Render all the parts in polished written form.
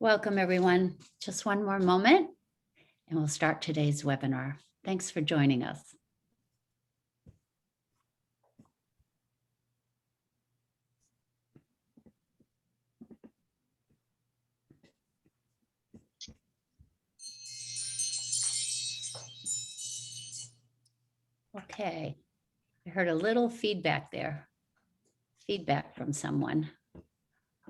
Welcome, everyone. Just one more moment, and we'll start today's webinar. Thanks for joining us. Okay, I heard a little feedback there. Feedback from someone.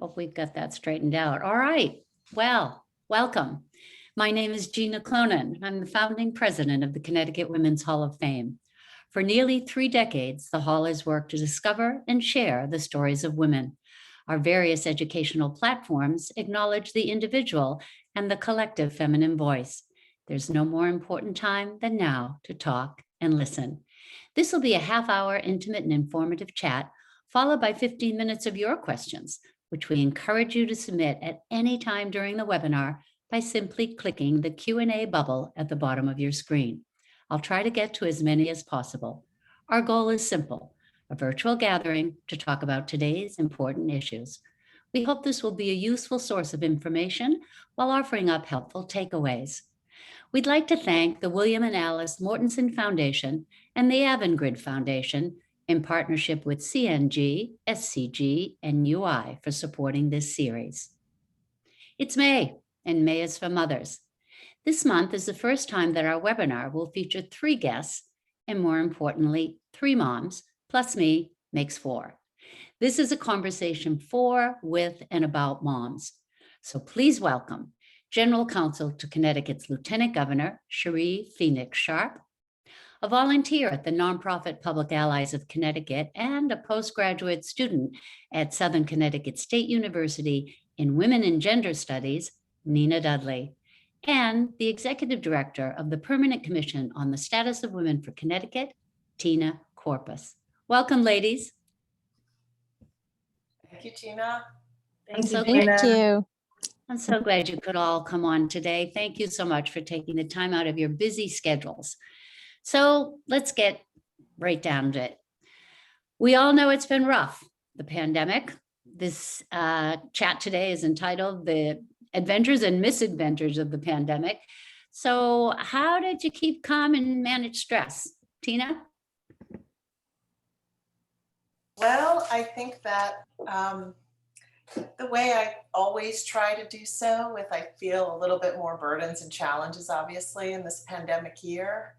Hope we've got that straightened out. All right, well, welcome. My name is Gina Clonan. I'm the founding president of the Connecticut Women's Hall of Fame. For nearly 3 decades, the Hall has worked to discover and share the stories of women. Our various educational platforms acknowledge the individual and the collective feminine voice. There's no more important time than now to talk and listen. This will be a half-hour intimate and informative chat, followed by 15 minutes of your questions, which we encourage you to submit at any time during the webinar by simply clicking the Q&A bubble at the bottom of your screen. I'll try to get to as many as possible. Our goal is simple, a virtual gathering to talk about today's important issues. We hope this will be a useful source of information while offering up helpful takeaways. We'd like to thank the William and Alice Mortensen Foundation and the Avangrid Foundation in partnership with CNG, SCG, and UI for supporting this series. It's May, and May is for mothers. This month is the first time that our webinar will feature 3 guests, and more importantly, 3 moms, plus me, makes 4. This is a conversation for, with, and about moms. So please welcome General Counsel to Connecticut's Lieutenant Governor, Cherie Phoenix-Sharpe, a volunteer at the nonprofit Public Allies of Connecticut, and a postgraduate student at Southern Connecticut State University in Women and Gender Studies, Nina Dudley, and the Executive Director of the Permanent Commission on the Status of Women for Connecticut, Tina Courpas. Welcome, ladies. Thank you, Tina. Thank you. I'm so glad you could all come on today. Thank you so much for taking the time out of your busy schedules. So let's get right down to it. We all know it's been rough, the pandemic. This chat today is entitled The Adventures and Misadventures of the Pandemic. So how did you keep calm and manage stress? Tina? Well, I think that the way I always try to do so, if I feel a little bit more burdens and challenges, obviously, in this pandemic year.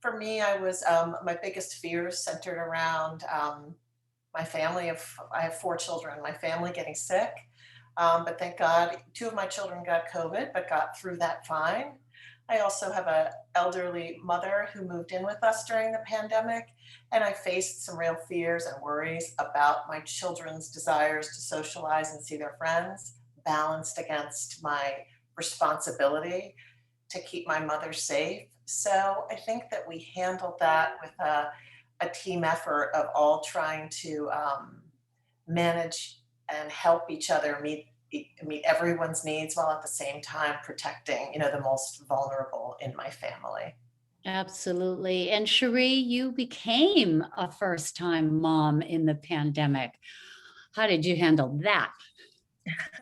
For me, my biggest fears centered around my family. I have 4 children, my family getting sick. But thank God, 2 of my children got COVID, but got through that fine. I also have an elderly mother who moved in with us during the pandemic, and I faced some real fears and worries about my children's desires to socialize and see their friends, balanced against my responsibility to keep my mother safe. So I think that we handled that with a team effort of all trying to manage and help each other meet everyone's needs while at the same time protecting, the most vulnerable in my family. Absolutely. And Cherie, you became a first-time mom in the pandemic. How did you handle that?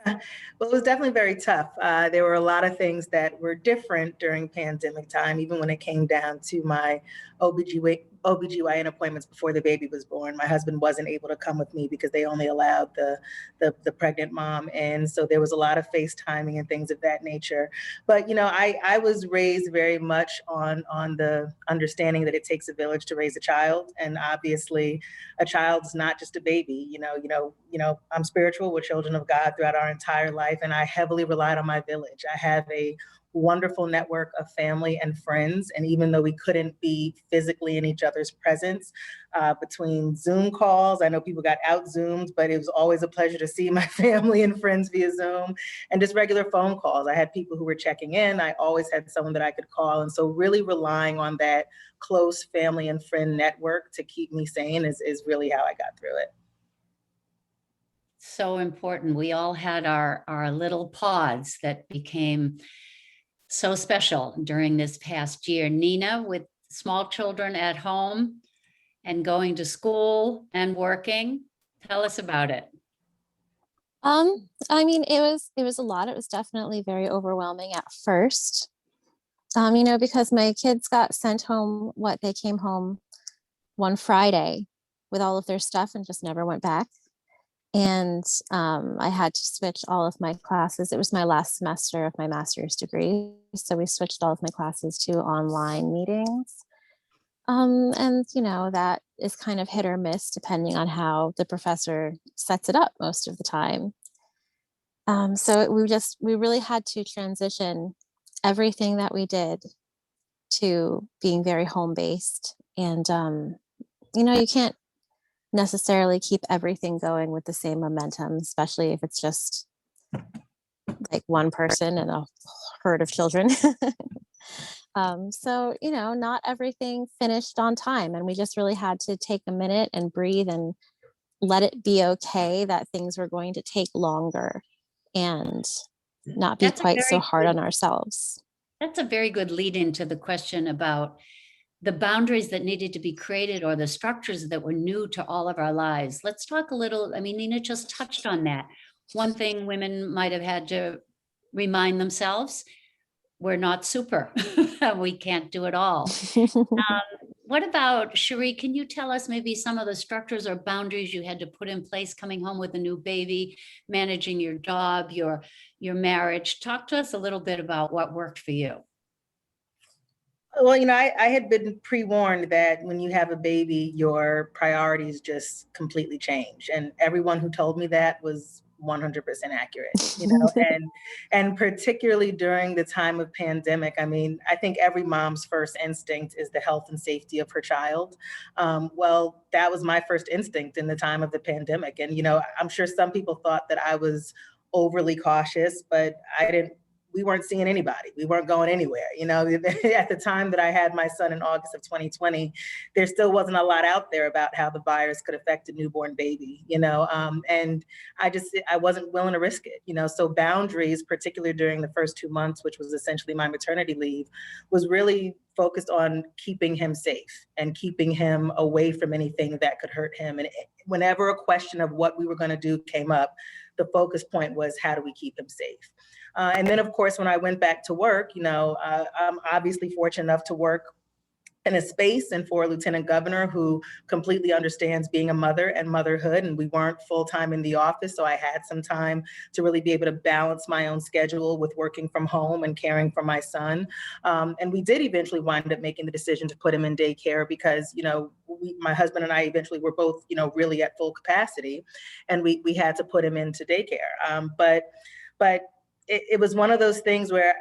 Well, it was definitely very tough. There were a lot of things that were different during pandemic time, even when it came down to my OBGYN appointments before the baby was born. My husband wasn't able to come with me because they only allowed the pregnant mom in. So there was a lot of FaceTiming and things of that nature. But, I was raised very much on the understanding that it takes a village to raise a child. And obviously a child's not just a baby. I'm spiritual. We're children of God throughout our entire life. And I heavily relied on my village. I have a wonderful network of family and friends. And even though we couldn't be physically in each other's presence, between Zoom calls, I know people got out Zoomed, but it was always a pleasure to see my family and friends via Zoom, and just regular phone calls. I had people who were checking in. I always had someone that I could call. And so really relying on that close family and friend network to keep me sane is really how I got through it. So important. We all had our little pods that became so special during this past year. Nina, with small children at home and going to school and working, tell us about it. I mean, it was a lot. It was definitely very overwhelming at first. Because my kids got sent home, they came home one Friday with all of their stuff and just never went back. And I had to switch all of my classes. It was my last semester of my master's degree. So we switched all of my classes to online meetings. And that is kind of hit or miss depending on how the professor sets it up most of the time. So we really had to transition everything that we did to being very home-based. And, you can't necessarily keep everything going with the same momentum, especially if it's just like one person and a herd of children. So, not everything finished on time. And we just really had to take a minute and breathe and let it be okay that things were going to take longer and not be That's a quite so very hard good- on ourselves. That's a very good lead into the question about the boundaries that needed to be created or the structures that were new to all of our lives. Let's talk a little, Nina just touched on that. One thing women might have had to remind themselves, we're not super. We can't do it all. What about, Cherie, can you tell us maybe some of the structures or boundaries you had to put in place coming home with a new baby, managing your job, your marriage? Talk to us a little bit about what worked for you. Well, I had been pre-warned that when you have a baby, your priorities just completely change. And everyone who told me that was 100% accurate, and particularly during the time of pandemic. I think every mom's first instinct is the health and safety of her child. Well, that was my first instinct in the time of the pandemic. And, I'm sure some people thought that I was overly cautious, but we weren't seeing anybody. We weren't going anywhere. At the time that I had my son in August of 2020, there still wasn't a lot out there about how the virus could affect a newborn baby, and I wasn't willing to risk it, so boundaries, particularly during the first 2 months, which was essentially my maternity leave, was really focused on keeping him safe and keeping him away from anything that could hurt him. And whenever a question of what we were going to do came up, the focus point was, how do we keep him safe? And then, of course, when I went back to work, I'm obviously fortunate enough to work in a space and for a lieutenant governor who completely understands being a mother and motherhood. And we weren't full-time in the office, so I had some time to really be able to balance my own schedule with working from home and caring for my son. And we did eventually wind up making the decision to put him in daycare because, my husband and I eventually were both, really at full capacity, and we had to put him into daycare. But it was one of those things where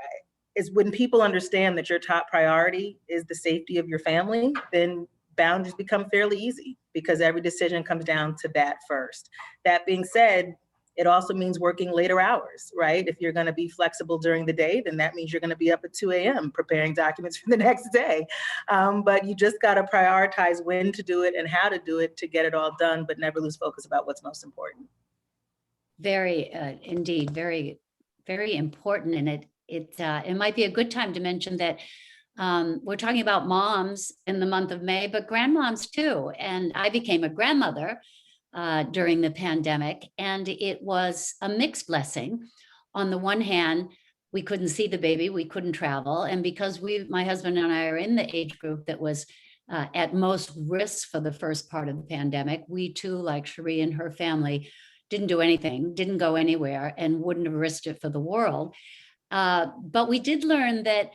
is when people understand that your top priority is the safety of your family, then boundaries become fairly easy because every decision comes down to that first. That being said, it also means working later hours, right? If you're going to be flexible during the day, then that means you're going to be up at 2 a.m. preparing documents for the next day. But you just got to prioritize when to do it and how to do it to get it all done, but never lose focus about what's most important. Very, indeed, very, very important. And it might be a good time to mention that we're talking about moms in the month of May, but grandmoms too. And I became a grandmother during the pandemic, and it was a mixed blessing. On the one hand, we couldn't see the baby, we couldn't travel. And because my husband and I are in the age group that was at most risk for the first part of the pandemic, we too, like Cherie and her family, didn't do anything, didn't go anywhere, and wouldn't have risked it for the world. But we did learn that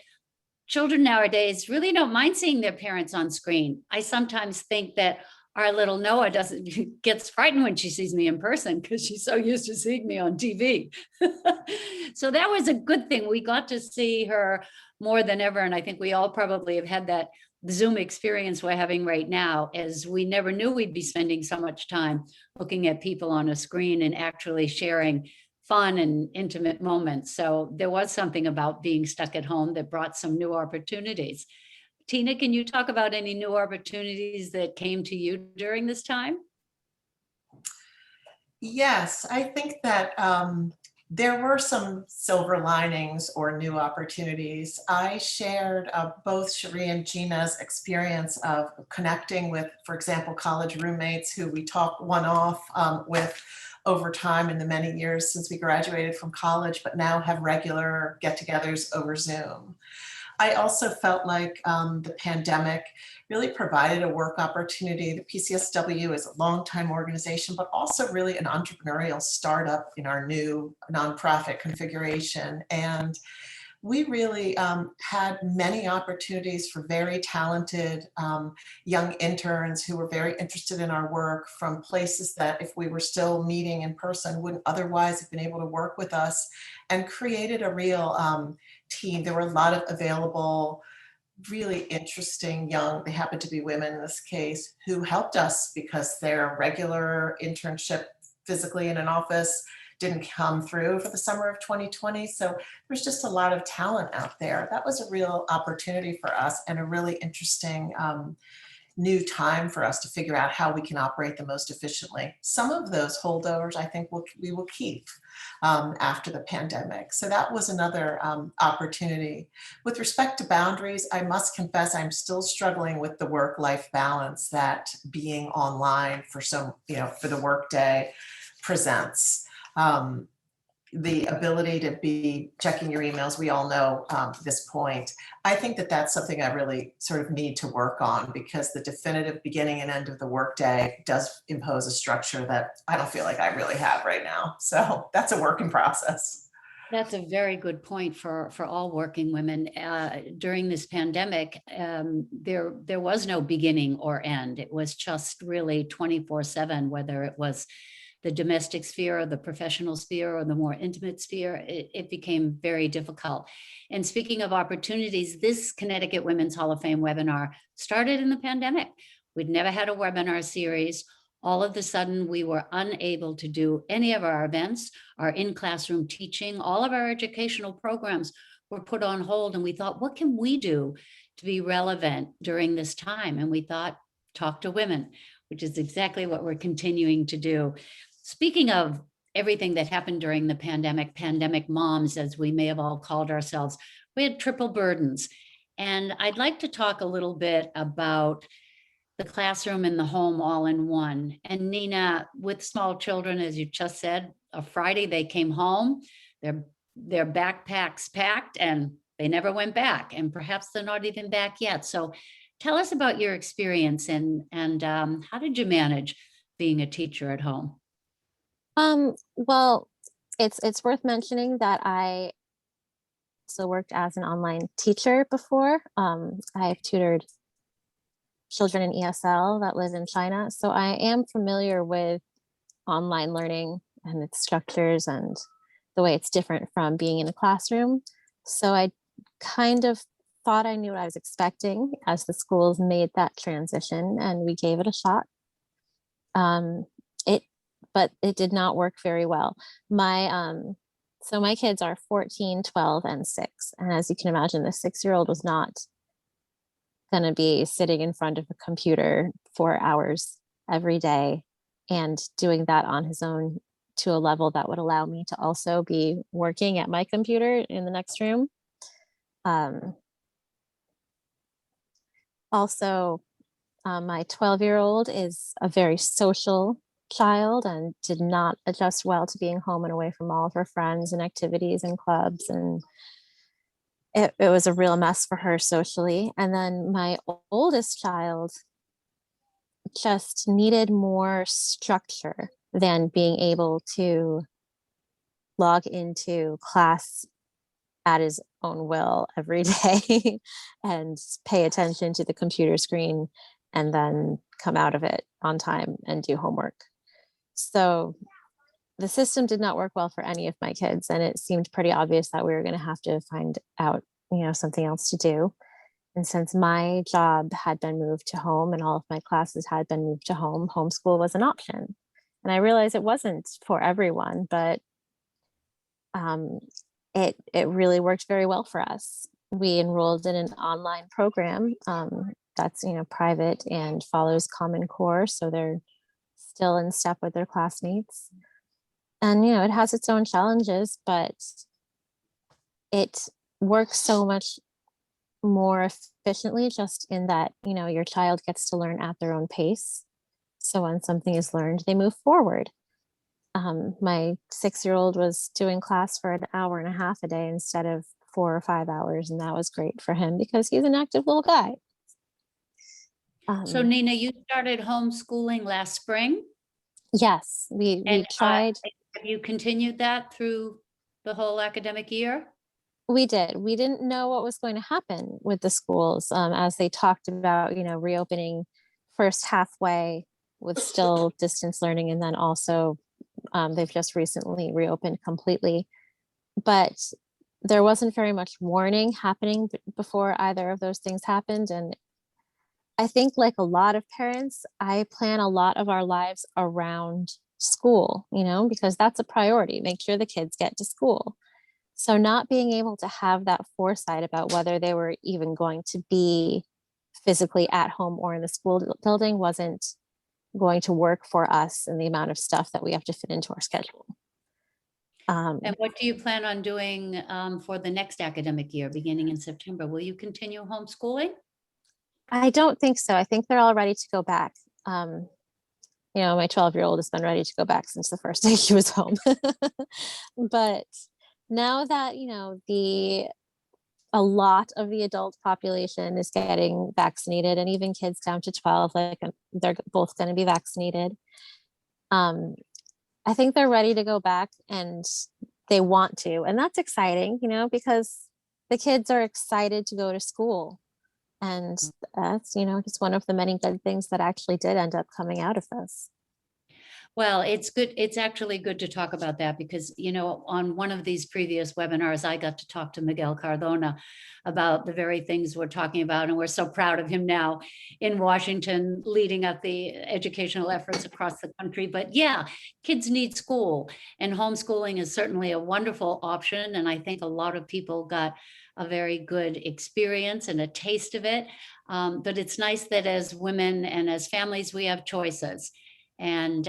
children nowadays really don't mind seeing their parents on screen. I sometimes think that our little Noah gets frightened when she sees me in person because she's so used to seeing me on TV. So that was a good thing. We got to see her more than ever. And I think we all probably have had that Zoom experience we're having right now, as we never knew we'd be spending so much time looking at people on a screen and actually sharing fun and intimate moments. So there was something about being stuck at home that brought some new opportunities. Tina, can you talk about any new opportunities that came to you during this time? Yes, I think that there were some silver linings or new opportunities. I shared both Cherie and Gina's experience of connecting with, for example, college roommates who we talk one-off with over time in the many years since we graduated from college, but now have regular get-togethers over Zoom. I also felt like the pandemic really provided a work opportunity. The PCSW is a longtime organization, but also really an entrepreneurial startup in our new nonprofit configuration. And we really had many opportunities for very talented young interns who were very interested in our work from places that, if we were still meeting in person, wouldn't otherwise have been able to work with us, and created a real team. There were a lot of available, really interesting young, they happened to be women in this case, who helped us because their regular internship physically in an office didn't come through for the summer of 2020. So there's just a lot of talent out there. That was a real opportunity for us and a really interesting new time for us to figure out how we can operate the most efficiently. Some of those holdovers I think we will keep after the pandemic. So that was another opportunity. With respect to boundaries, I must confess I'm still struggling with the work-life balance that being online for for the workday presents. The ability to be checking your emails, we all know this point. I think that that's something I really sort of need to work on, because the definitive beginning and end of the workday does impose a structure that I don't feel like I really have right now. So that's a work in process. That's a very good point for all working women. During this pandemic, there was no beginning or end. It was just really 24/7, whether it was the domestic sphere or the professional sphere or the more intimate sphere. It became very difficult. And speaking of opportunities, this Connecticut Women's Hall of Fame webinar started in the pandemic. We'd never had a webinar series. All of a sudden, we were unable to do any of our events, our in-classroom teaching, all of our educational programs were put on hold. And we thought, what can we do to be relevant during this time? And we thought, talk to women, which is exactly what we're continuing to do. Speaking of everything that happened during the pandemic moms, as we may have all called ourselves, we had triple burdens. And I'd like to talk a little bit about the classroom and the home all in one. And Nina, with small children, as you just said, a Friday they came home, their backpacks packed, and they never went back. And perhaps they're not even back yet. So tell us about your experience and how did you manage being a teacher at home? Well, it's worth mentioning that I also worked as an online teacher before. I've tutored children in ESL that live in China, so I am familiar with online learning and its structures and the way it's different from being in a classroom. So I kind of thought I knew what I was expecting as the schools made that transition, and we gave it a shot. But it did not work very well. So my kids are 14, 12, and 6. And as you can imagine, the 6-year-old was not going to be sitting in front of a computer for hours every day and doing that on his own to a level that would allow me to also be working at my computer in the next room. Also, my 12-year-old is a very social child and did not adjust well to being home and away from all of her friends and activities and clubs, and it was a real mess for her socially. And then my oldest child just needed more structure than being able to log into class at his own will every day and pay attention to the computer screen and then come out of it on time and do homework. So the system did not work well for any of my kids, and it seemed pretty obvious that we were going to have to find out, something else to do. And since my job had been moved to home and all of my classes had been moved to home, homeschool was an option. And I realized it wasn't for everyone, but it really worked very well for us. We enrolled in an online program that's private and follows Common Core, so they're still in step with their classmates. And it has its own challenges, but it works so much more efficiently just in that your child gets to learn at their own pace. So when something is learned, they move forward. My 6-year-old was doing class for an hour and a half a day instead of 4 or 5 hours. And that was great for him because he's an active little guy. So Nina, you started homeschooling last spring, Yes, we and tried. have you continued that through the whole academic year? We did. We didn't know what was going to happen with the schools as they talked about, reopening first halfway with still distance learning, and then also they've just recently reopened completely. But there wasn't very much warning happening before either of those things happened. And I think, like a lot of parents, I plan a lot of our lives around school, because that's a priority. Make sure the kids get to school. So not being able to have that foresight about whether they were even going to be physically at home or in the school building wasn't going to work for us and the amount of stuff that we have to fit into our schedule. And what do you plan on doing for the next academic year, beginning in September? Will you continue homeschooling? I don't think so. I think they're all ready to go back. My 12-year-old has been ready to go back since the first day he was home. But now that, a lot of the adult population is getting vaccinated, and even kids down to 12, they're both going to be vaccinated. I think they're ready to go back and they want to. And that's exciting, because the kids are excited to go to school. And that's, just one of the many good things that actually did end up coming out of this. Well, it's good. It's actually good to talk about that because, on one of these previous webinars, I got to talk to Miguel Cardona about the very things we're talking about. And we're so proud of him now in Washington, leading up the educational efforts across the country. But yeah, kids need school, and homeschooling is certainly a wonderful option. And I think a lot of people got a very good experience and a taste of it. But it's nice that as women and as families, we have choices. And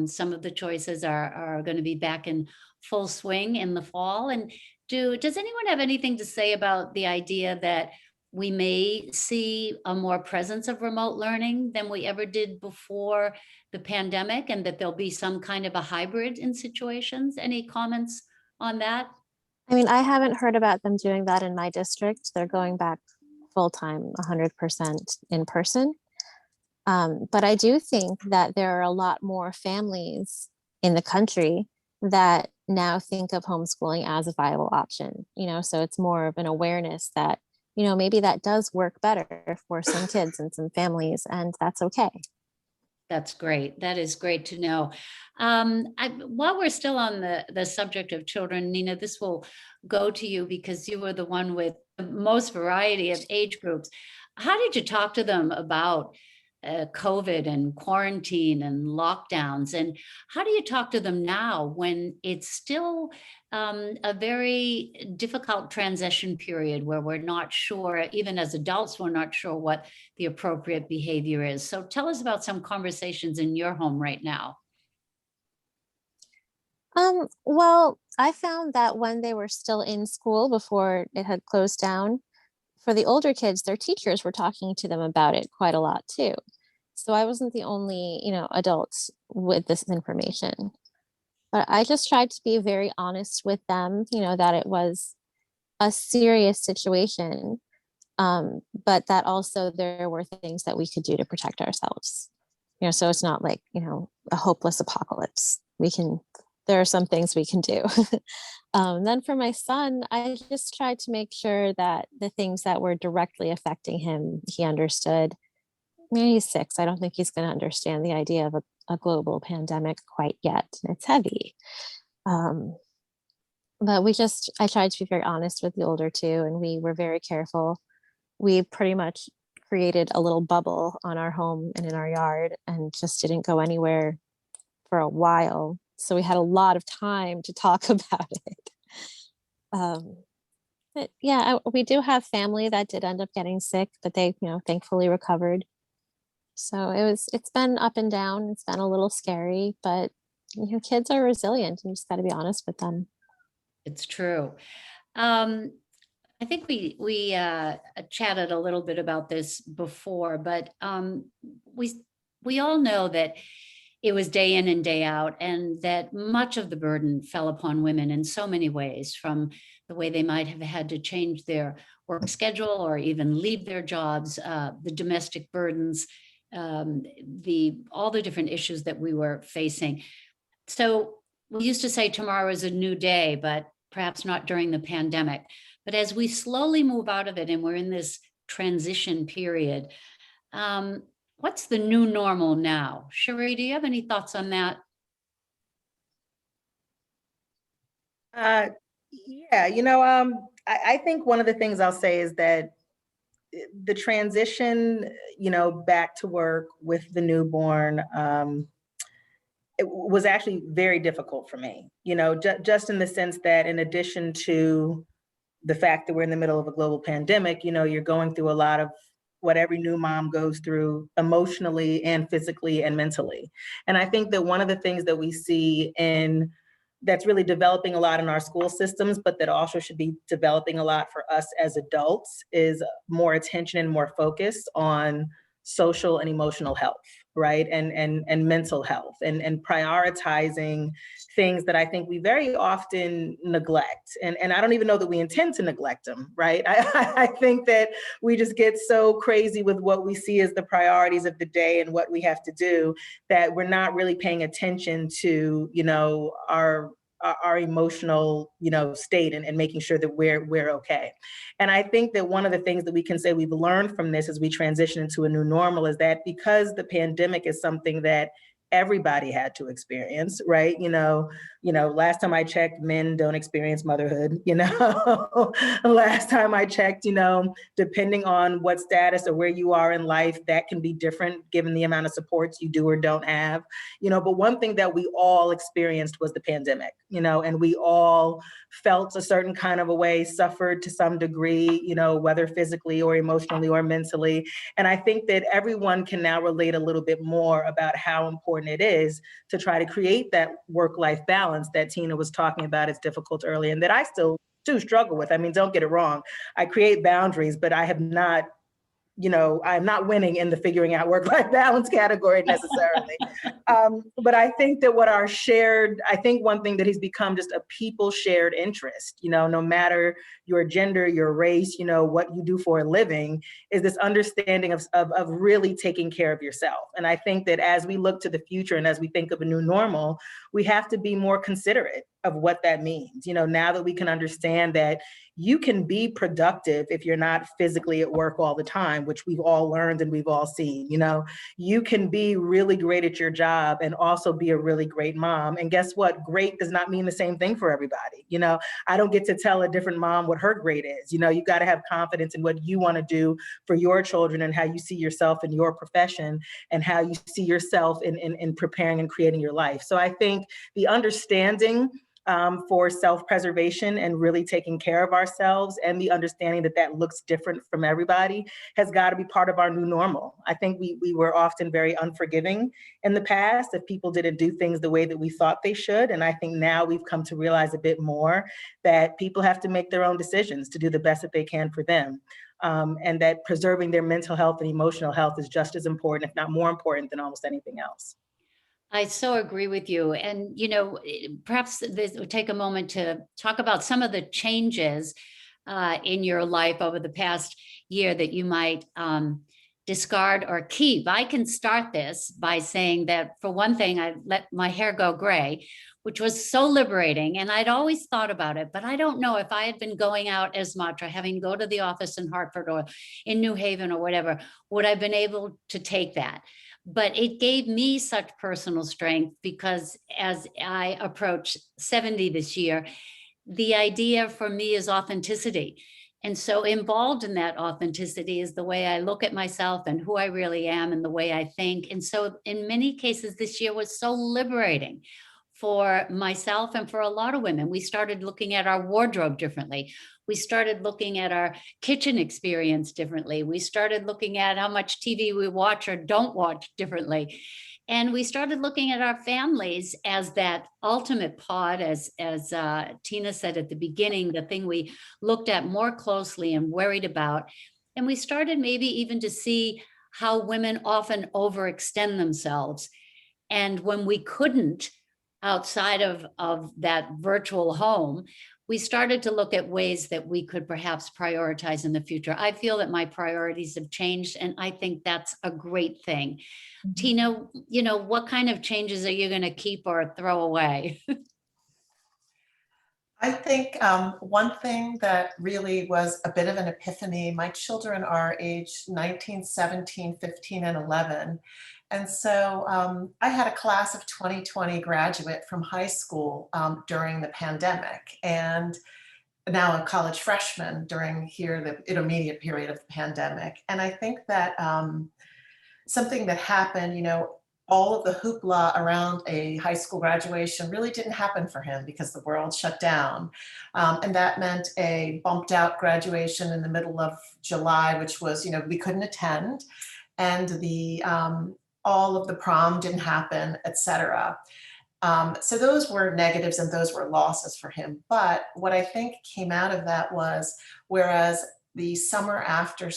some of the choices are going to be back in full swing in the fall. And does anyone have anything to say about the idea that we may see a more presence of remote learning than we ever did before the pandemic, and that there'll be some kind of a hybrid in situations? Any comments on that? I mean, I haven't heard about them doing that in my district. They're going back full-time, 100% in person. But I do think that there are a lot more families in the country that now think of homeschooling as a viable option, so it's more of an awareness that, maybe that does work better for some kids and some families, and that's okay. That's great. That is great to know. While we're still on the subject of children, Nina, this will go to you because you were the one with the most variety of age groups. How did you talk to them about COVID and quarantine and lockdowns? And how do you talk to them now when it's still a very difficult transition period where we're not sure, even as adults, we're not sure what the appropriate behavior is? So tell us about some conversations in your home right now. Well, I found that when they were still in school before it had closed down, for the older kids, their teachers were talking to them about it quite a lot too. So I wasn't the only, adult with this information. But I just tried to be very honest with them, that it was a serious situation, but that also there were things that we could do to protect ourselves. So it's not like, a hopeless apocalypse. There are some things we can do. Then for my son, I just tried to make sure that the things that were directly affecting him, he understood. I mean, he's 6. I don't think he's going to understand the idea of a global pandemic quite yet. It's heavy. But I tried to be very honest with the older two, and we were very careful. We pretty much created a little bubble on our home and in our yard and just didn't go anywhere for a while. So we had a lot of time to talk about it. But yeah, we do have family that did end up getting sick, but they, thankfully recovered. So it's been up and down. It's been a little scary, but kids are resilient, and you just got to be honest with them. It's true. I think we chatted a little bit about this before, but we all know that it was day in and day out, and that much of the burden fell upon women in so many ways, from the way they might have had to change their work schedule or even leave their jobs, the domestic burdens, all the different issues that we were facing. So we used to say tomorrow is a new day, but perhaps not during the pandemic. But as we slowly move out of it and we're in this transition period, what's the new normal now? Cherie, do you have any thoughts on that? Yeah, I think one of the things I'll say is that the transition, back to work with the newborn, it was actually very difficult for me, just in the sense that in addition to the fact that we're in the middle of a global pandemic, you're going through a lot of what every new mom goes through emotionally and physically and mentally. And I think that one of the things that we see that's really developing a lot in our school systems, but that also should be developing a lot for us as adults, is more attention and more focus on social and emotional health, right? And mental health, and prioritizing things that I think we very often neglect. And I don't even know that we intend to neglect them, right? I think that we just get so crazy with what we see as the priorities of the day and what we have to do, that we're not really paying attention to, our emotional, state, and making sure that we're okay. And I think that one of the things that we can say we've learned from this as we transition into a new normal is that because the pandemic is something that everybody had to experience, right? Last time I checked, men don't experience motherhood, last time I checked, depending on what status or where you are in life, that can be different given the amount of supports you do or don't have, but one thing that we all experienced was the pandemic, and we all felt a certain kind of a way, suffered to some degree, whether physically or emotionally or mentally. And I think that everyone can now relate a little bit more about how important it is to try to create that work-life balance that Tina was talking about as difficult earlier, and that I still do struggle with. I mean, don't get it wrong. I create boundaries, but I have not, I'm not winning in the figuring out work-life balance category necessarily. But I think that I think one thing that has become just a people shared interest, no matter your gender, your race, what you do for a living, is this understanding of really taking care of yourself. And I think that as we look to the future and as we think of a new normal, we have to be more considerate of what that means. Now that we can understand that you can be productive if you're not physically at work all the time, which we've all learned and we've all seen. You can be really great at your job and also be a really great mom. And guess what? Great does not mean the same thing for everybody. I don't get to tell a different mom what her great is. You got to have confidence in what you want to do for your children and how you see yourself in your profession and how you see yourself in preparing and creating your life. So I think the understanding for self-preservation and really taking care of ourselves, and the understanding that looks different from everybody, has got to be part of our new normal. I think we were often very unforgiving in the past if people didn't do things the way that we thought they should. And I think now we've come to realize a bit more that people have to make their own decisions to do the best that they can for them. And that preserving their mental health and emotional health is just as important, if not more important, than almost anything else. I so agree with you. And, perhaps this would take a moment to talk about some of the changes in your life over the past year that you might discard or keep. I can start this by saying that, for one thing, I let my hair go gray, which was so liberating. And I'd always thought about it, but I don't know if I had been going out as much or having to go to the office in Hartford or in New Haven or whatever, would I have been able to take that. But it gave me such personal strength, because as I approach 70 this year, the idea for me is authenticity. And so involved in that authenticity is the way I look at myself and who I really am and the way I think. And so in many cases, this year was so liberating for myself and for a lot of women. We started looking at our wardrobe differently. We started looking at our kitchen experience differently. We started looking at how much TV we watch or don't watch differently. And we started looking at our families as that ultimate pod, as Tina said at the beginning, the thing we looked at more closely and worried about. And we started maybe even to see how women often overextend themselves. And when we couldn't, outside of that virtual home, we started to look at ways that we could perhaps prioritize in the future. I feel that my priorities have changed, and I think that's a great thing. Tina, what kind of changes are you going to keep or throw away? I think one thing that really was a bit of an epiphany, my children are age 19, 17, 15, and 11. And so I had a class of 2020 graduate from high school during the pandemic, and now a college freshman during the intermediate period of the pandemic. And I think that something that happened, all of the hoopla around a high school graduation really didn't happen for him because the world shut down. And that meant a bumped out graduation in the middle of July, which was, we couldn't attend. And all of the prom didn't happen, et cetera. So those were negatives and those were losses for him. But what I think came out of that was, whereas the summer after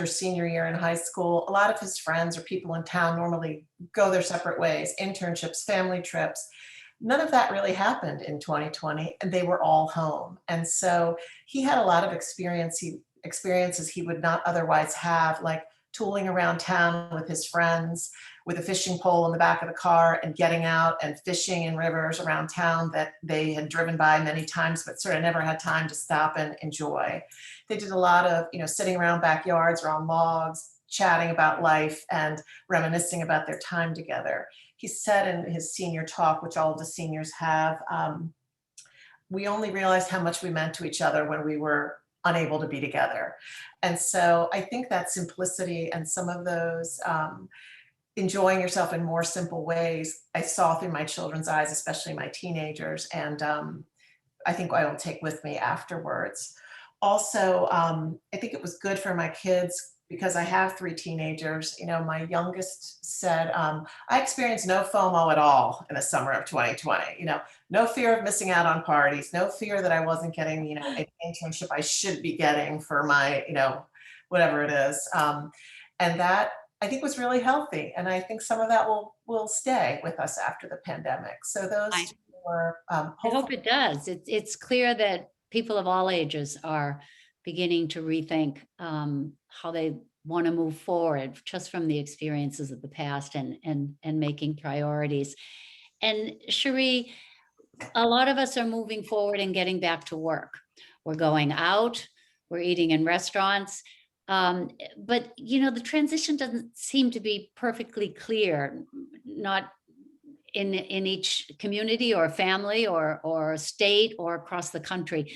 senior year in high school, a lot of his friends or people in town normally go their separate ways, internships, family trips. None of that really happened in 2020, and they were all home. And so he had a lot of experiences he would not otherwise have, like tooling around town with his friends, with a fishing pole in the back of the car and getting out and fishing in rivers around town that they had driven by many times, but sort of never had time to stop and enjoy. They did a lot of, sitting around backyards or on logs, chatting about life and reminiscing about their time together. He said in his senior talk, which all of the seniors have, we only realized how much we meant to each other when we were unable to be together. And so I think that simplicity and some of those enjoying yourself in more simple ways, I saw through my children's eyes, especially my teenagers. And I think I will take with me afterwards. Also, I think it was good for my kids because I have 3 teenagers. My youngest said, I experienced no FOMO at all in the summer of 2020. No fear of missing out on parties, no fear that I wasn't getting, an internship I should be getting for my, whatever it is. And that I think was really healthy. And I think some of that will stay with us after the pandemic. So those were I hope it does. It's clear that people of all ages are beginning to rethink how they want to move forward just from the experiences of the past and making priorities. And Cherie, a lot of us are moving forward and getting back to work. We're going out, we're eating in restaurants. But the transition doesn't seem to be perfectly clear, not in each community or family or state or across the country.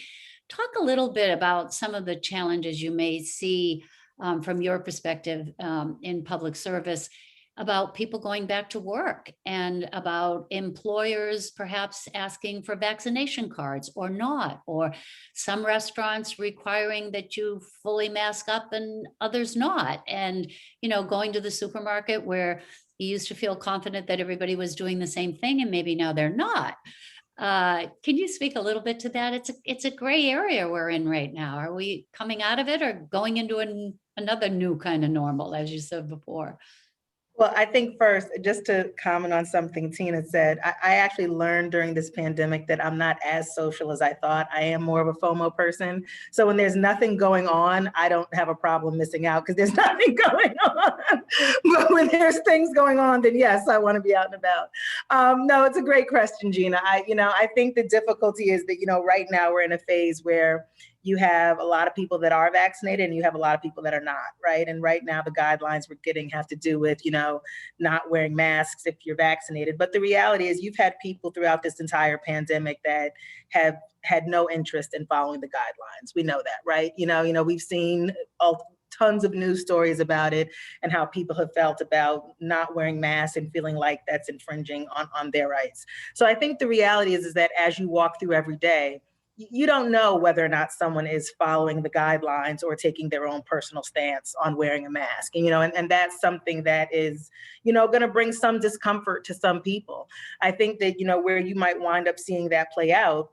Talk a little bit about some of the challenges you may see from your perspective in public service about people going back to work and about employers perhaps asking for vaccination cards or not, or some restaurants requiring that you fully mask up and others not. And, going to the supermarket where you used to feel confident that everybody was doing the same thing and maybe now they're not. Can you speak a little bit to that? It's a gray area we're in right now. Are we coming out of it or going into another new kind of normal, as you said before? Well, I think first, just to comment on something Tina said, I actually learned during this pandemic that I'm not as social as I thought. I am more of a FOMO person. So when there's nothing going on, I don't have a problem missing out because there's nothing going on. But when there's things going on, then yes, I want to be out and about. No, it's a great question, Gina. I think the difficulty is that, right now we're in a phase where you have a lot of people that are vaccinated and you have a lot of people that are not, right? And right now the guidelines we're getting have to do with, not wearing masks if you're vaccinated. But the reality is you've had people throughout this entire pandemic that have had no interest in following the guidelines. We know that, right? We've seen tons of news stories about it and how people have felt about not wearing masks and feeling like that's infringing on their rights. So I think the reality is that as you walk through every day, you don't know whether or not someone is following the guidelines or taking their own personal stance on wearing a mask. And that's something that is, going to bring some discomfort to some people. I think that, where you might wind up seeing that play out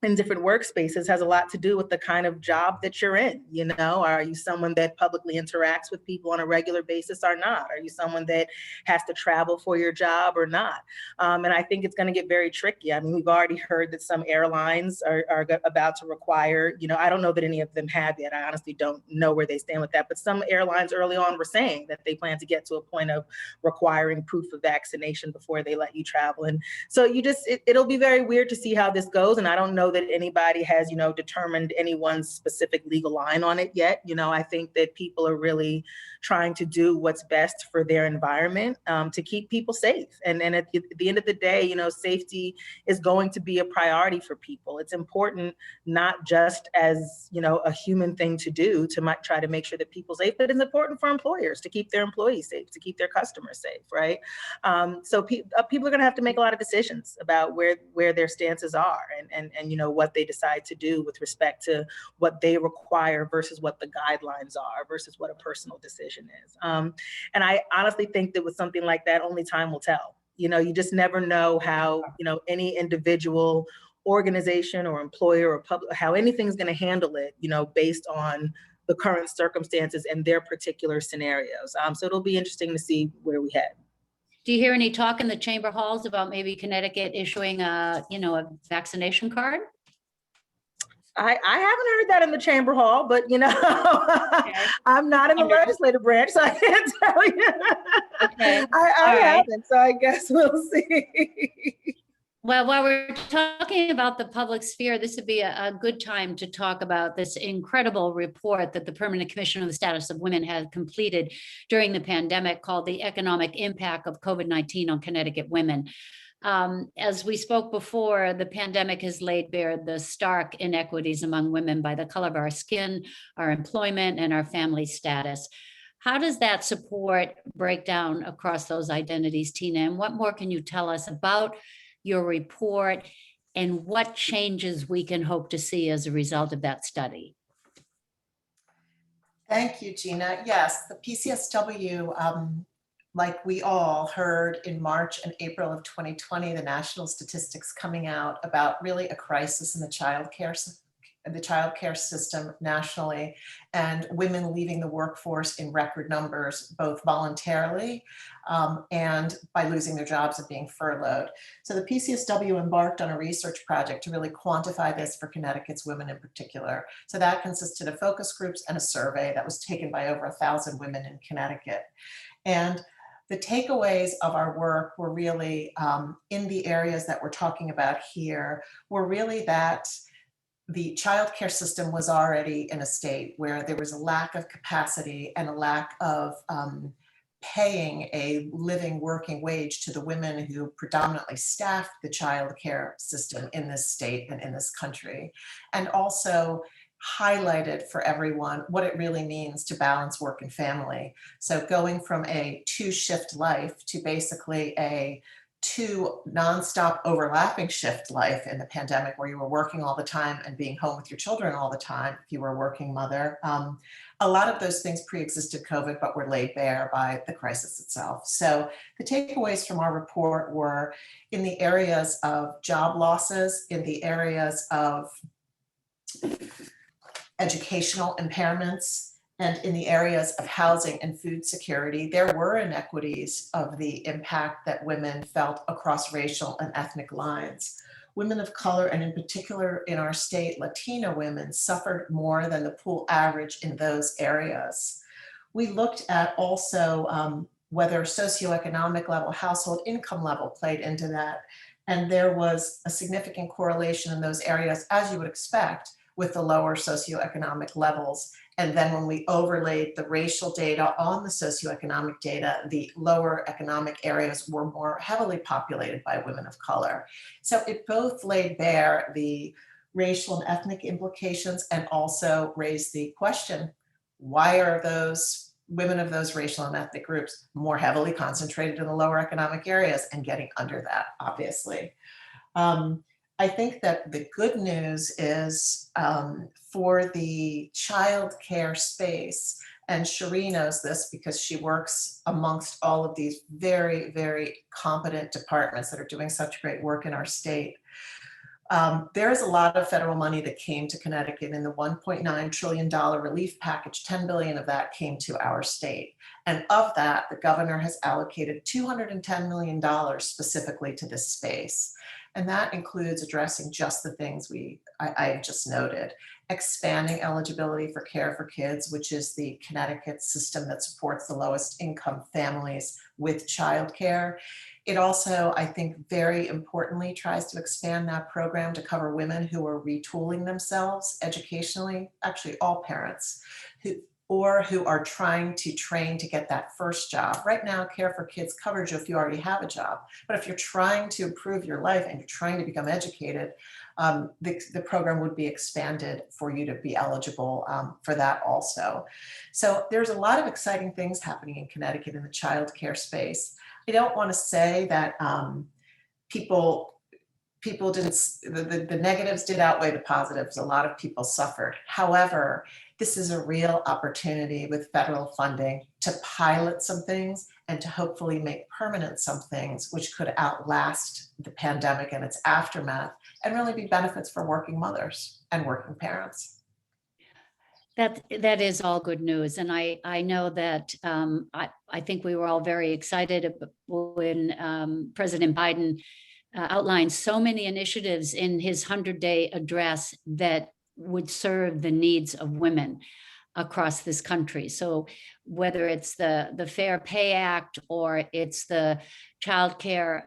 in different workspaces has a lot to do with the kind of job that you're in. You know, are you someone that publicly interacts with people on a regular basis or not? Are you someone that has to travel for your job or not? And I think it's going to get very tricky. I mean, we've already heard that some airlines are about to require, you know, I don't know that any of them have yet. I honestly don't know where they stand with that, but some airlines early on were saying that they plan to get to a point of requiring proof of vaccination before they let you travel. And so you just, it'll be very weird to see how this goes. And I don't know that anybody has, you know, determined anyone's specific legal line on it yet. You know, I think that people are really trying to do what's best for their environment, to keep people safe. And at the end of the day, you know, safety is going to be a priority for people. It's important, not just as, you know, a human thing to do to try to make sure that people's safe, but it's important for employers to keep their employees safe, to keep their customers safe, right? So people are going to have to make a lot of decisions about where their stances are and you know, what they decide to do with respect to what they require versus what the guidelines are versus what a personal decision is. And I honestly think that with something like that, only time will tell. You know, you just never know how, you know, any individual organization or employer or public, how anything's going to handle it, you know, based on the current circumstances and their particular scenarios. So it'll be interesting to see where we head. Do you hear any talk in the chamber halls about maybe Connecticut issuing a, you know, a vaccination card? I haven't heard that in the chamber hall, but you know, okay. I'm not in the legislative branch, so I can't tell you. Okay. I haven't, so I guess we'll see. Well, while we're talking about the public sphere, this would be a good time to talk about this incredible report that the Permanent Commission on the Status of Women had completed during the pandemic called The Economic Impact of COVID-19 on Connecticut Women. As we spoke before, the pandemic has laid bare the stark inequities among women by the color of our skin, our employment, and our family status. How does that support break down across those identities, Tina? And what more can you tell us about your report and what changes we can hope to see as a result of that study? Thank you, Gina. Yes, the PCSW, like we all heard in March and April of 2020, the national statistics coming out about really a crisis in the childcare system nationally, and women leaving the workforce in record numbers, both voluntarily and by losing their jobs and being furloughed. So the PCSW embarked on a research project to really quantify this for Connecticut's women in particular. So that consisted of focus groups and a survey that was taken by over 1,000 women in Connecticut. And the takeaways of our work were really in the areas that we're talking about here, were really that the childcare system was already in a state where there was a lack of capacity and a lack of paying a living working wage to the women who predominantly staffed the childcare system in this state and in this country, and also highlighted for everyone what it really means to balance work and family. So going from a 2-shift life to basically a 2 nonstop overlapping shift life in the pandemic, where you were working all the time and being home with your children all the time if you were a working mother. A lot of those things pre-existed COVID, but were laid bare by the crisis itself. So the takeaways from our report were in the areas of job losses, in the areas of educational impairments, and in the areas of housing and food security, there were inequities of the impact that women felt across racial and ethnic lines. Women of color, and in particular in our state, Latina women, suffered more than the pool average in those areas. We looked at also whether socioeconomic level, household income level played into that. And there was a significant correlation in those areas, as you would expect, with the lower socioeconomic levels. And then when we overlaid the racial data on the socioeconomic data, the lower economic areas were more heavily populated by women of color. So it both laid bare the racial and ethnic implications and also raised the question, why are those women of those racial and ethnic groups more heavily concentrated in the lower economic areas, and getting under that, obviously. I think that the good news is for the childcare space, and Cherie knows this because she works amongst all of these very, very competent departments that are doing such great work in our state. There's a lot of federal money that came to Connecticut in the $1.9 trillion relief package. 10 billion of that came to our state. And of that, the governor has allocated $210 million specifically to this space. And that includes addressing just the things I have just noted. Expanding eligibility for care for kids, which is the Connecticut system that supports the lowest income families with childcare. It also, I think, very importantly, tries to expand that program to cover women who are retooling themselves educationally, actually all parents, who are trying to train to get that first job. Right now, Care for Kids covers you if you already have a job. But if you're trying to improve your life and you're trying to become educated, the program would be expanded for you to be eligible for that also. So there's a lot of exciting things happening in Connecticut in the child care space. I don't want to say that people didn't, the negatives did outweigh the positives. A lot of people suffered. However, this is a real opportunity with federal funding to pilot some things and to hopefully make permanent some things which could outlast the pandemic and its aftermath and really be benefits for working mothers and working parents. That is all good news. And I know that I think we were all very excited when President Biden outlined so many initiatives in his 100-day address that would serve the needs of women across this country. So whether it's the Fair Pay Act, or it's the child care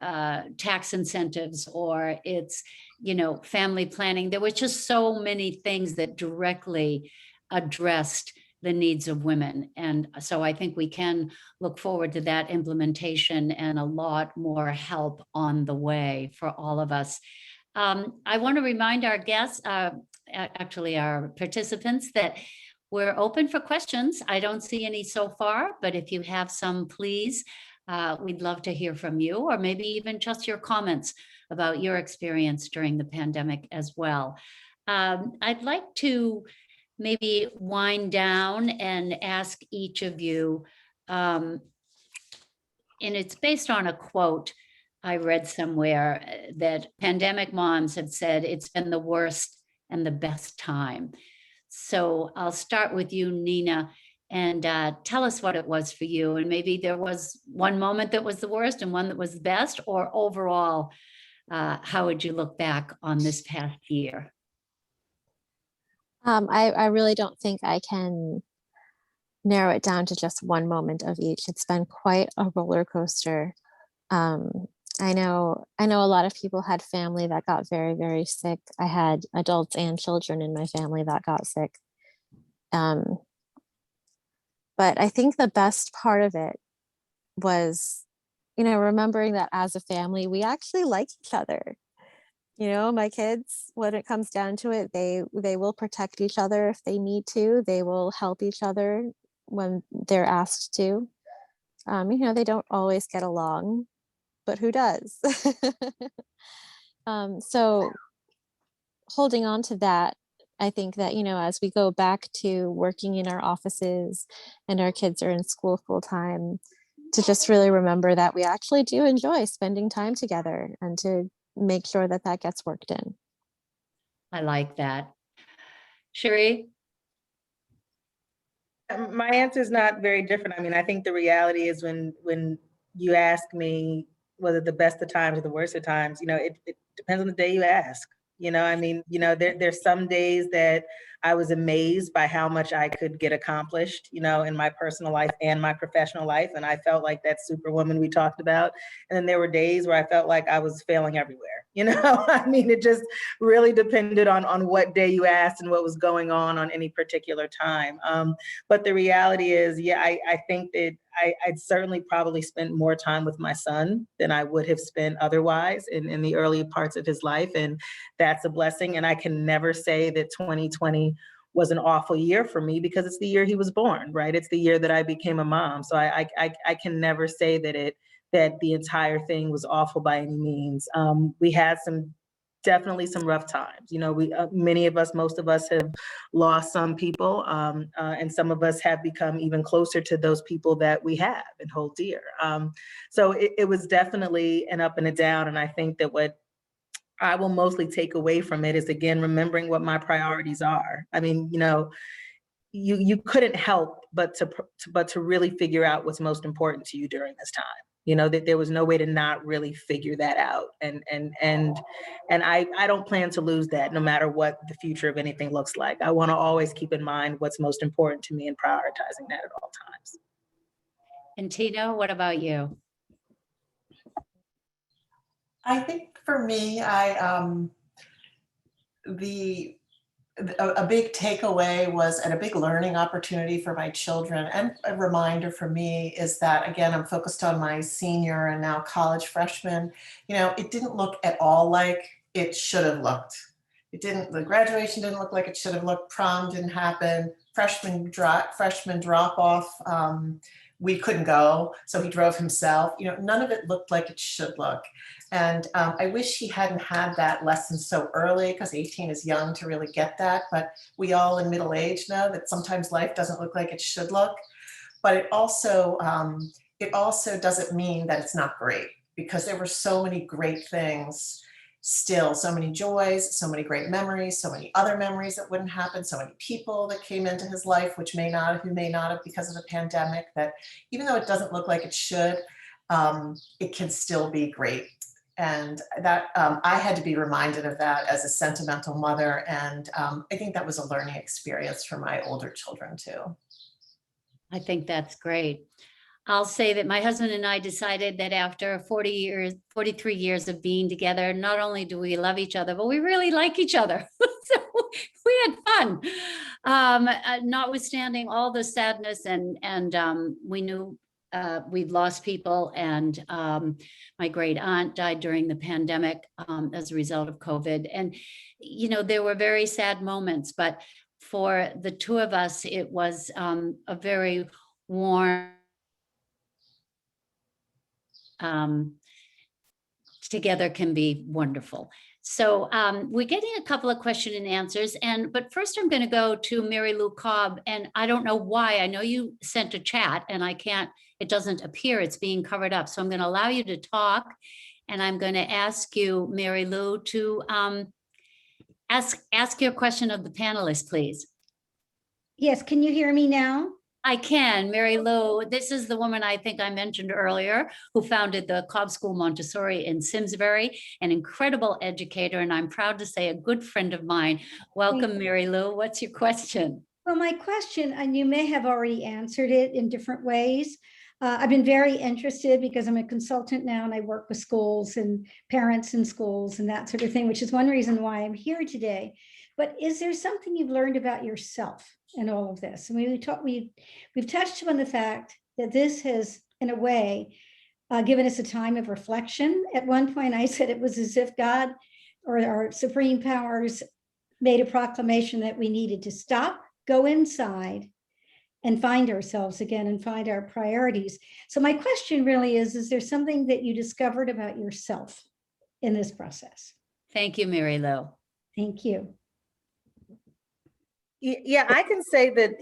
tax incentives, or it's, family planning, there were just so many things that directly addressed the needs of women. And so I think we can look forward to that implementation and a lot more help on the way for all of us. I want to remind our guests, actually our participants, that we're open for questions. I don't see any so far, but if you have some, please, we'd love to hear from you, or maybe even just your comments about your experience during the pandemic as well. I'd like to maybe wind down and ask each of you, and it's based on a quote I read somewhere, that pandemic moms had said it's been the worst and the best time. So I'll start with you, Nina, and tell us what it was for you. And maybe there was one moment that was the worst and one that was the best, or overall, how would you look back on this past year? I really don't think I can narrow it down to just one moment of each. It's been quite a roller coaster. I know a lot of people had family that got very, very sick. I had adults and children in my family that got sick. But I think the best part of it was, remembering that as a family, we actually like each other. My kids, when it comes down to it, they will protect each other if they need to. They will help each other when they're asked to. They don't always get along, but who does? So holding on to that, I think that, as we go back to working in our offices and our kids are in school full time, to just really remember that we actually do enjoy spending time together, and to make sure that that gets worked in. I like that. Cherie? My answer is not very different. I mean, I think the reality is when you ask me, was it the best of times or the worst of times, it depends on the day you ask. There's some days that I was amazed by how much I could get accomplished, in my personal life and my professional life. And I felt like that superwoman we talked about. And then there were days where I felt like I was failing everywhere. It just really depended on what day you asked and what was going on any particular time. But the reality is, I think that I'd certainly probably spent more time with my son than I would have spent otherwise in the early parts of his life. And that's a blessing. And I can never say that 2020 was an awful year for me, because it's the year he was born, right? It's the year that I became a mom. So I can never say that the entire thing was awful by any means. We had definitely some rough times. Many of us, most of us have lost some people, and some of us have become even closer to those people that we have and hold dear. So it was definitely an up and a down. And I think that what I will mostly take away from it is, again, remembering what my priorities are. I mean, you couldn't help but to really figure out what's most important to you during this time. That there was no way to not really figure that out. And I don't plan to lose that, no matter what the future of anything looks like. I want to always keep in mind what's most important to me and prioritizing that at all times. And Tina, what about you? I think for me, a big takeaway was, and a big learning opportunity for my children, and a reminder for me, is that, again, I'm focused on my senior and now college freshman. It didn't look at all like it should have looked. The graduation didn't look like it should have looked. Prom didn't happen. Freshman drop off. We couldn't go, so he drove himself. None of it looked like it should look. And I wish he hadn't had that lesson so early, because 18 is young to really get that. But we all in middle age know that sometimes life doesn't look like it should look. But it also doesn't mean that it's not great, because there were so many great things still, so many joys, so many great memories, so many other memories that wouldn't happen, so many people that came into his life who may not have because of the pandemic, that even though it doesn't look like it should, it can still be great. And that I had to be reminded of that as a sentimental mother. And I think that was a learning experience for my older children too. I think that's great. I'll say that my husband and I decided that after 43 years of being together, not only do we love each other, but we really like each other. So we had fun, notwithstanding all the sadness, and we knew we'd lost people, and my great aunt died during the pandemic as a result of COVID. And, there were very sad moments, but for the two of us, it was a very warm, together can be wonderful. So we're getting a couple of question and answers, but first I'm going to go to Mary Lou Cobb, and I don't know why. I know you sent a chat, and it doesn't appear, it's being covered up. So I'm going to allow you to talk, and I'm going to ask you, Mary Lou, to ask your question of the panelists, please. Yes, can you hear me now? I can. Mary Lou, this is the woman I think I mentioned earlier, who founded the Cobb School Montessori in Simsbury, an incredible educator, and I'm proud to say a good friend of mine. Welcome, Mary Lou. What's your question? Well, my question, and you may have already answered it in different ways. I've been very interested because I'm a consultant now, and I work with schools and parents in schools and that sort of thing, which is one reason why I'm here today. But is there something you've learned about yourself in all of this? I mean, we've touched upon the fact that this has, in a way, given us a time of reflection. At one point, I said it was as if God or our supreme powers made a proclamation that we needed to stop, go inside, and find ourselves again and find our priorities. So my question really is there something that you discovered about yourself in this process? Thank you, Mary Lou. Thank you. Yeah, I can say that,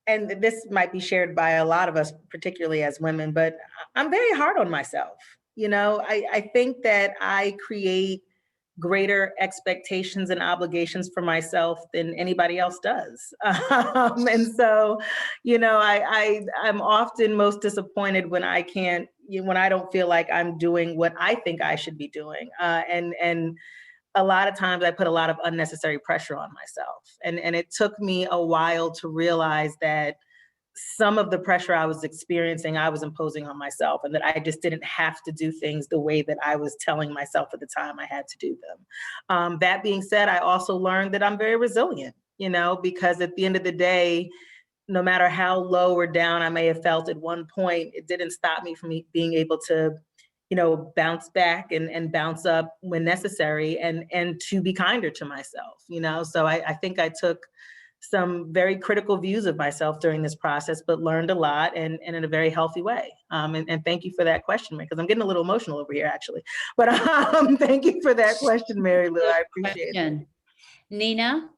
and this might be shared by a lot of us, particularly as women, but I'm very hard on myself. I think that I create greater expectations and obligations for myself than anybody else does. And so, I'm often most disappointed when when I don't feel like I'm doing what I think I should be doing. And a lot of times I put a lot of unnecessary pressure on myself. And it took me a while to realize that some of the pressure I was experiencing, I was imposing on myself, and that I just didn't have to do things the way that I was telling myself at the time I had to do them. That being said, I also learned that I'm very resilient, because at the end of the day, no matter how low or down I may have felt at one point, it didn't stop me from being able to bounce back and bounce up when necessary, and to be kinder to myself, So I think I took some very critical views of myself during this process, but learned a lot, and in a very healthy way. And thank you for that question, because I'm getting a little emotional over here, actually. But thank you for that question, Mary Lou. I appreciate it. Nina,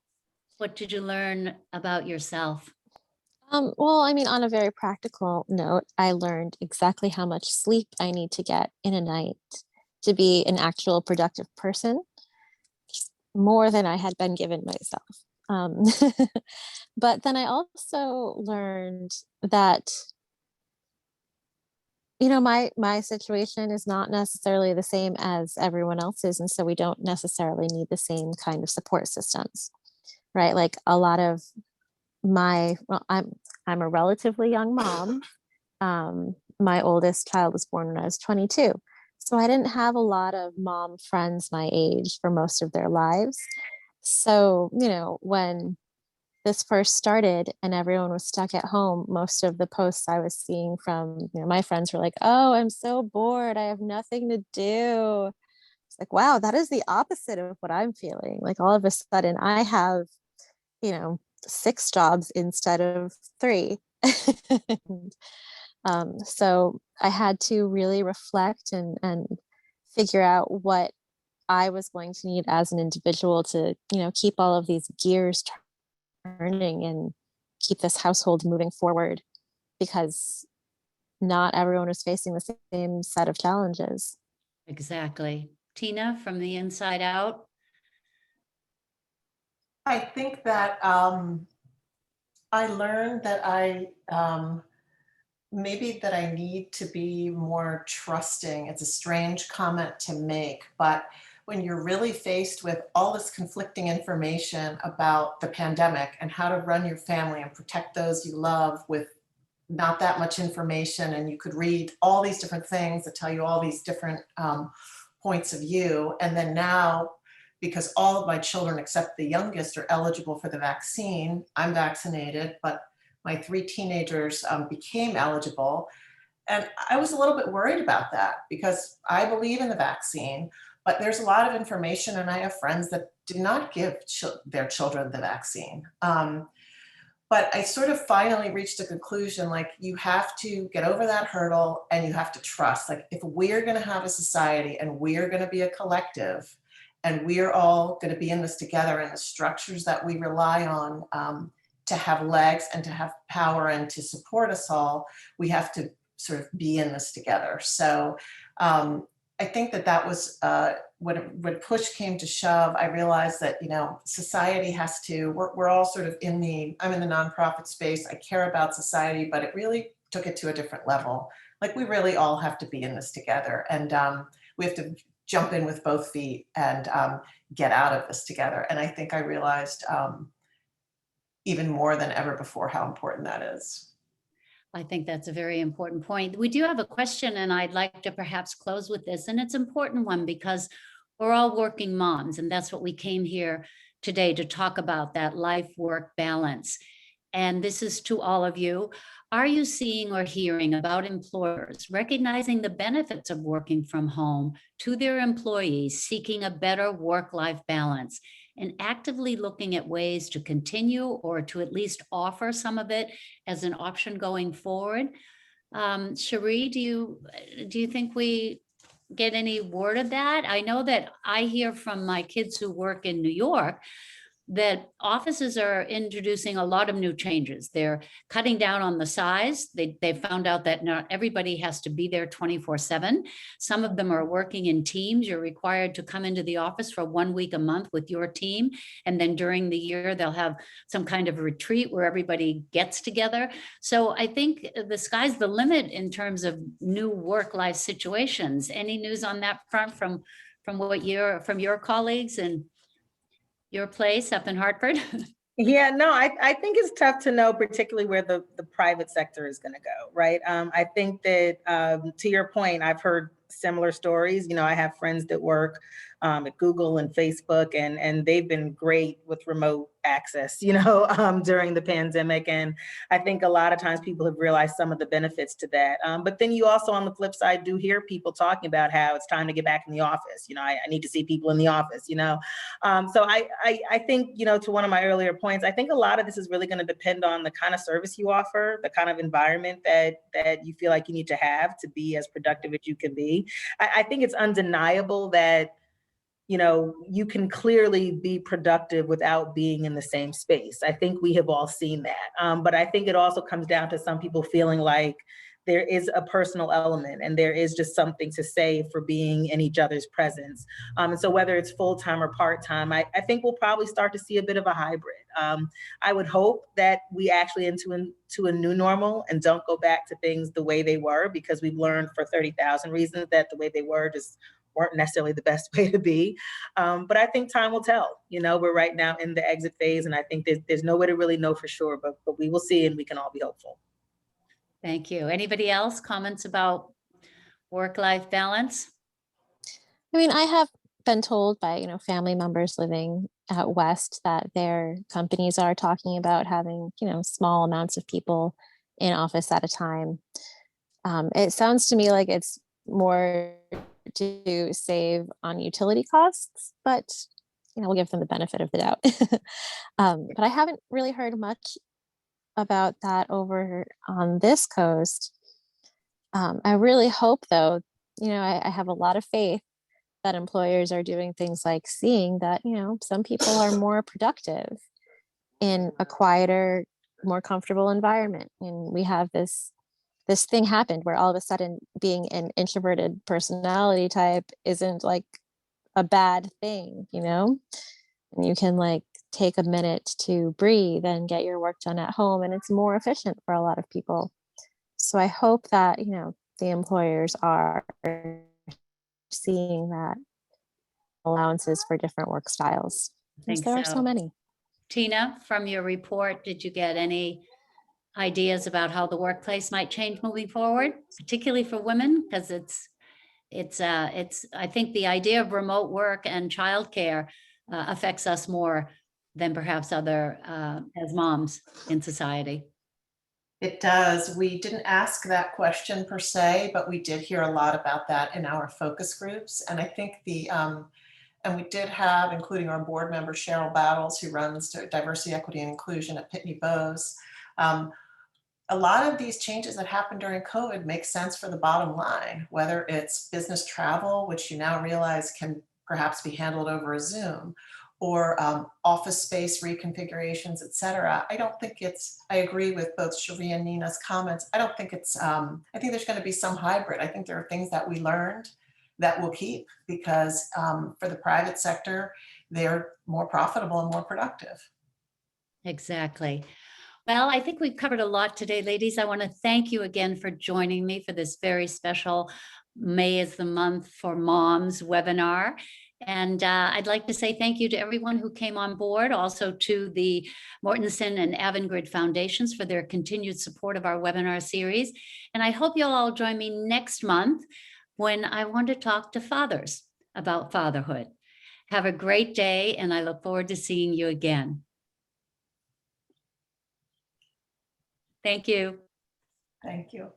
what did you learn about yourself? Well, I mean, on a very practical note, I learned exactly how much sleep I need to get in a night to be an actual productive person, more than I had been given myself. But then I also learned that, you know, my situation is not necessarily the same as everyone else's, and so we don't necessarily need the same kind of support systems, right? Like a lot of well, I'm a relatively young mom. My oldest child was born when I was 22, so I didn't have a lot of mom friends my age for most of their lives. So, you know, when this first started and everyone was stuck at home, most of the posts I was seeing from, you know, my friends were like, "Oh, I'm so bored. I have nothing to do." It's like, wow, that is the opposite of what I'm feeling. Like all of a sudden I have, you know, 6 jobs instead of 3. So I had to really reflect and figure out what I was going to need as an individual to, you know, keep all of these gears turning and keep this household moving forward, because not everyone was facing the same set of challenges. Exactly. Tina, from the inside out. I think that I learned that maybe that I need to be more trusting. It's a strange comment to make, but when you're really faced with all this conflicting information about the pandemic and how to run your family and protect those you love with not that much information, and you could read all these different things that tell you all these different points of view. And then now, because all of my children except the youngest are eligible for the vaccine, I'm vaccinated, but my 3 teenagers became eligible. And I was a little bit worried about that because I believe in the vaccine, but there's a lot of information, and I have friends that do not give their children the vaccine. But I sort of finally reached a conclusion, like you have to get over that hurdle and you have to trust. Like if we're going to have a society and we're going to be a collective and we're all going to be in this together, and the structures that we rely on to have legs and to have power and to support us all, we have to sort of be in this together. So I think that was when push came to shove, I realized that, you know, society has to, we're all sort of I'm in the nonprofit space, I care about society, but it really took it to a different level. Like we really all have to be in this together, and we have to jump in with both feet and get out of this together. And I think I realized even more than ever before how important that is. I think that's a very important point. We do have a question, and I'd like to perhaps close with this. And it's an important one because we're all working moms, and that's what we came here today to talk about, that life-work balance. And this is to all of you. Are you seeing or hearing about employers recognizing the benefits of working from home to their employees, seeking a better work-life balance, and actively looking at ways to continue or to at least offer some of it as an option going forward? Cherie, do you think we get any word of that? I know that I hear from my kids who work in New York that offices are introducing a lot of new changes. They're cutting down on the size. They found out that not everybody has to be there 24/7. Some of them are working in teams. You're required to come into the office for 1 week a month with your team. And then during the year, they'll have some kind of retreat where everybody gets together. So I think the sky's the limit in terms of new work-life situations. Any news on that front from your colleagues and your place up in Hartford? Yeah, no, I think it's tough to know, particularly where the private sector is going to go, right? I think that to your point, I've heard similar stories. You know, I have friends that work at Google and Facebook, and they've been great with remote access, you know, during the pandemic. And I think a lot of times people have realized some of the benefits to that. But then you also, on the flip side, do hear people talking about how it's time to get back in the office. You know, I need to see people in the office, you know. So I think, you know, to one of my earlier points, I think a lot of this is really going to depend on the kind of service you offer, the kind of environment that you feel like you need to have to be as productive as you can be. I think it's undeniable that, you know, you can clearly be productive without being in the same space. I think we have all seen that. But I think it also comes down to some people feeling like there is a personal element and there is just something to say for being in each other's presence. And so whether it's full-time or part-time, I think we'll probably start to see a bit of a hybrid. I would hope that we actually into a new normal and don't go back to things the way they were, because we've learned for 30,000 reasons that the way they were just weren't necessarily the best way to be. But I think time will tell. We're right now in the exit phase, and I think there's no way to really know for sure, but we will see, and we can all be hopeful. Thank you. Anybody else comments about work-life balance? I mean, I have been told by, family members living out west that their companies are talking about having, small amounts of people in office at a time. It sounds to me like it's more to save on utility costs, but, we'll give them the benefit of the doubt. But I haven't really heard much about that over on this coast. I really hope, though, I have a lot of faith that employers are doing things like seeing that, some people are more productive in a quieter, more comfortable environment. And we have this thing happened where all of a sudden being an introverted personality type isn't like a bad thing, and you can like take a minute to breathe and get your work done at home, and it's more efficient for a lot of people. So I hope that, the employers are seeing that allowances for different work styles, because there are so many. Tina, from your report, did you get any ideas about how the workplace might change moving forward, particularly for women? Because it's I think the idea of remote work and childcare affects us more than perhaps other as moms in society. It does. We didn't ask that question per se, but we did hear a lot about that in our focus groups. And I think and we did have, including our board member, Cheryl Battles, who runs Diversity, Equity, and Inclusion at Pitney Bowes. A lot of these changes that happened during COVID make sense for the bottom line, whether it's business travel, which you now realize can perhaps be handled over a Zoom, or office space reconfigurations, et cetera. I agree with both Cherie and Nina's comments. I don't think I think there's going to be some hybrid. I think there are things that we learned that we'll keep because for the private sector, they're more profitable and more productive. Exactly. Well, I think we've covered a lot today, ladies. I want to thank you again for joining me for this very special May is the Month for Moms webinar. And I'd like to say thank you to everyone who came on board, also to the Mortensen and Avangrid Foundations for their continued support of our webinar series. And I hope you'll all join me next month when I want to talk to fathers about fatherhood. Have a great day, and I look forward to seeing you again. Thank you. Thank you.